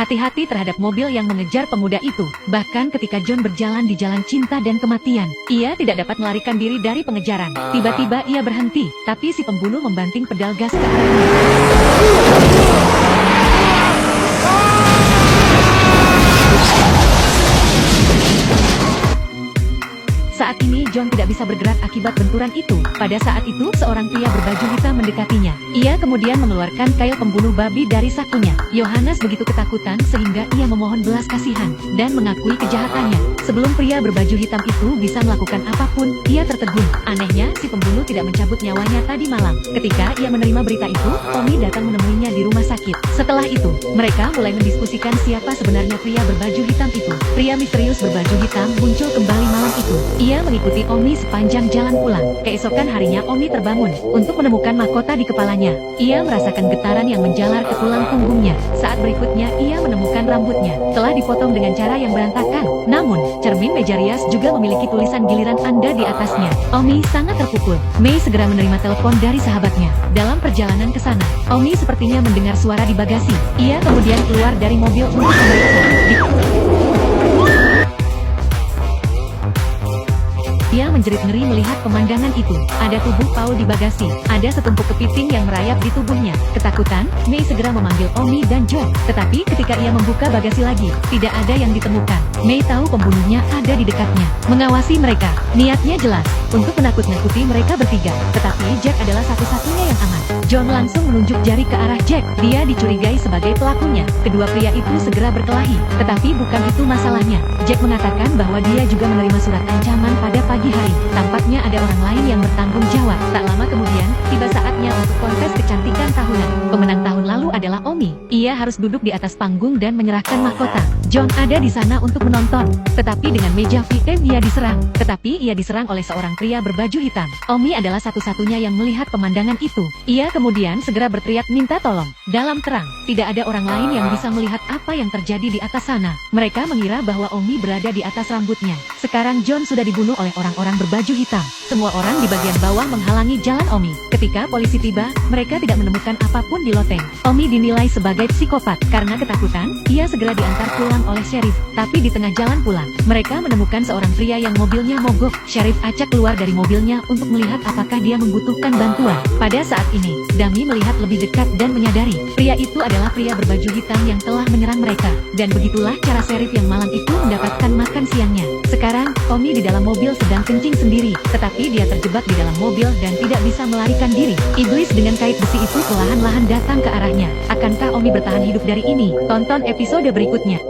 hati-hati terhadap mobil yang mengejar pemuda itu. Bahkan ketika John berjalan di jalan cinta dan kematian, ia tidak dapat melarikan diri dari pengejaran. Tiba-tiba ia berhenti, tapi si pembunuh membanting pedal gas ke arahnya. Saat ini John tidak bisa bergerak akibat benturan itu. Pada saat itu seorang pria berbaju hitam mendekatinya. Ia kemudian mengeluarkan kail pembunuh babi dari sakunya. Yohanes begitu ketakutan sehingga ia memohon belas kasihan dan mengakui kejahatannya. Sebelum pria berbaju hitam itu bisa melakukan apapun, ia tertegun. Anehnya, si pembunuh tidak mencabut nyawanya tadi malam. Ketika ia menerima berita itu, Omi datang menemuinya di rumah sakit. Setelah itu, mereka mulai mendiskusikan siapa sebenarnya pria berbaju hitam itu. Pria misterius berbaju hitam muncul kembali malam itu. Ia mengikuti Omi sepanjang jalan pulang. Keesokan harinya Omi terbangun untuk menemukan mahkota di kepalanya. Ia merasakan getaran yang menjalar ke tulang punggungnya. Saat berikutnya ia menemukan rambutnya telah dipotong dengan cara yang berantakan. Namun, cermin meja rias juga memiliki tulisan giliran Anda di atasnya. Omi sangat terpukul. Mei segera menerima telepon dari sahabatnya. Dalam perjalanan ke sana, Omi sepertinya mendengar suara di bagasi. Ia kemudian keluar dari mobil untuk memeriksa. Dia menjerit ngeri melihat pemandangan itu. Ada tubuh Paul di bagasi. Ada setumpuk kepiting yang merayap di tubuhnya. Ketakutan, Mei segera memanggil Omi dan John. Tetapi ketika ia membuka bagasi lagi, tidak ada yang ditemukan. Mei tahu pembunuhnya ada di dekatnya, mengawasi mereka. Niatnya jelas, untuk menakut-nakuti mereka bertiga. Tetapi Jack adalah satu-satunya yang aman. John langsung menunjuk jari ke arah Jack. Dia dicurigai sebagai pelakunya. Kedua pria itu segera berkelahi. Tetapi bukan itu masalahnya. Jack mengatakan bahwa dia juga menerima surat ancaman pada pagi hari. Tampaknya ada orang lain yang bertanggung jawab. Tak lama kemudian, tiba saatnya untuk kontes kecantikan tahunan. Pemenang tahun lalu adalah Omi. Ia harus duduk di atas panggung dan menyerahkan mahkota. John ada di sana untuk menonton. Tetapi dengan meja VIP ia diserang. Tetapi ia diserang oleh seorang pria berbaju hitam. Omi adalah satu-satunya yang melihat pemandangan itu. Ia kemudian segera berteriak minta tolong. Dalam terang, tidak ada orang lain yang bisa melihat apa yang terjadi di atas sana. Mereka mengira bahwa Omi berada di atas rambutnya. Sekarang John sudah dibunuh oleh orang-orang berbaju hitam. Semua orang di bagian bawah menghalangi jalan Omi. Ketika polisi tiba, mereka tidak menemukan apapun di loteng. Omi dinilai sebagai psikopat. Karena ketakutan, ia segera diantar pulang oleh sheriff. Tapi di tengah jalan pulang, mereka menemukan seorang pria yang mobilnya mogok. Sheriff acak keluar dari mobilnya untuk melihat apakah dia membutuhkan bantuan. Pada saat ini, Dami melihat lebih dekat dan menyadari, pria itu adalah pria berbaju hitam yang telah menyerang mereka. Dan begitulah cara sheriff yang malam itu mendapatkan makan siangnya. Sekarang, Omi di dalam mobil sedang kencing sendiri, tetapi dia terjebak di dalam mobil dan tidak bisa melarikan diri. Iblis dengan kait besi itu perlahan-lahan datang ke arahnya. Akankah Omi bertahan hidup dari ini? Tonton episode berikutnya.